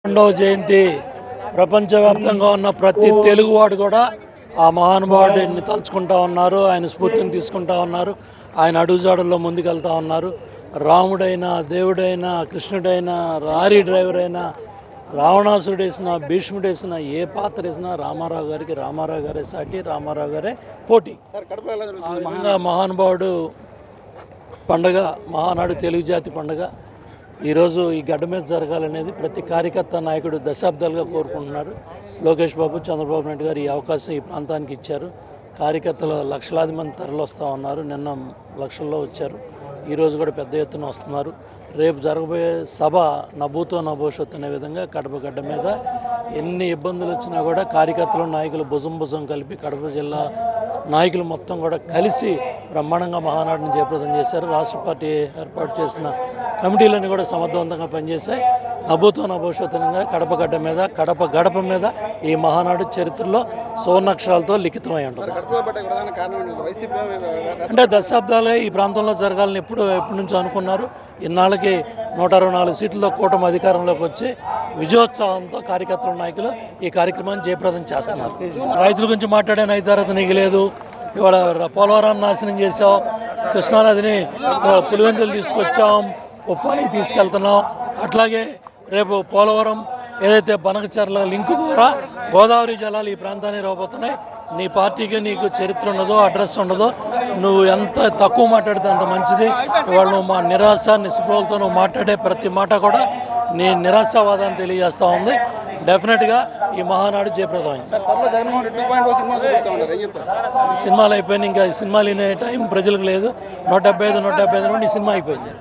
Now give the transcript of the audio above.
రెండవ జయంతి ప్రపంచవ్యాప్తంగా ఉన్న ప్రతి తెలుగువాడు కూడా ఆ మహానుభావుడిని తలుచుకుంటా ఉన్నారు. ఆయన స్ఫూర్తిని తీసుకుంటా ఉన్నారు. ఆయన అడుగుజాడల్లో ముందుకెళ్తా ఉన్నారు. రాముడైనా, దేవుడైనా, కృష్ణుడైనా, లారీ డ్రైవర్ అయినా, రావణాసురుడు వేసిన, భీష్ముడు వేసిన, ఏ పాత్ర వేసినా రామారావు గారే సాటి, రామారావు గారే పోటీ. ఆ విధంగా మహానుభావుడు పండగ, మహానాడు తెలుగు జాతి పండగ ఈరోజు ఈ గడ్డ మీద జరగాలనేది ప్రతి కార్యకర్త నాయకుడు దశాబ్దాలుగా కోరుకుంటున్నారు. లోకేష్ బాబు, చంద్రబాబు నాయుడు గారు ఈ అవకాశం ఈ ప్రాంతానికి ఇచ్చారు. కార్యకర్తలు లక్షలాది మంది తరలిస్తూ ఉన్నారు. నిన్న లక్షల్లో వచ్చారు. ఈరోజు కూడా పెద్ద ఎత్తున వస్తున్నారు. రేపు జరగబోయే సభ నభూతో నభవిష్యత్ అనే విధంగా కడప గడ్డ మీద ఎన్ని ఇబ్బందులు వచ్చినా కూడా కార్యకర్తలు, నాయకులు భుజం కలిపి కడప జిల్లా నాయకులు మొత్తం కూడా కలిసి బ్రహ్మాండంగా మహానాడుని జయప్రదం చేశారు. రాష్ట్ర పార్టీ ఏర్పాటు చేసిన కమిటీలన్నీ కూడా సమర్థవంతంగా పనిచేశాయి. నభూతో నభవిష్యత్తుగా కడప గడ్డ మీద, కడప గడప మీద ఈ మహానాడు చరిత్రలో సువర్ణాక్షరాలతో లిఖితమై ఉంటుంది. అంటే దశాబ్దాలుగా ఈ ప్రాంతంలో జరగాలని ఎప్పటి నుంచో అనుకున్నారు. ఇన్నాళ్ళకి 124 సీట్లతో కూటమి అధికారంలోకి వచ్చి విజయోత్సవంతో కార్యకర్తల నాయకులు ఈ కార్యక్రమాన్ని జయప్రదం చేస్తున్నారు. రైతుల గురించి మాట్లాడే నైతికత నీకు లేదు. ఇవాళ పోలవరాన్ని నాశనం చేసాం, కృష్ణానదిని పులివెందులు తీసుకొచ్చాం, కుప్పానికి తీసుకెళ్తున్నాం. అట్లాగే రేపు పోలవరం ఏదైతే బనకచర్ల లింకు ద్వారా గోదావరి జలాలు ఈ ప్రాంతానికి రాబోతున్నాయి. నీ పార్టీకి నీకు చరిత్ర ఉండదో, అడ్రస్ ఉండదో, నువ్వు ఎంత తక్కువ మాట్లాడితే అంత మంచిది. ఇవాళ నువ్వు మా నిరాశ, నిస్పృహలతో నువ్వు మాట్లాడే ప్రతి మాట కూడా నీ నిరాశావాదాన్ని తెలియజేస్తూ ఉంది. డెఫినెట్గా ఈ మహానాడు జయప్రదమైంది. సినిమాలు అయిపోయినాయి, ఇంకా సినిమాలు వినే టైం ప్రజలకు లేదు. 175 నుండి ఈ సినిమా అయిపోయింది.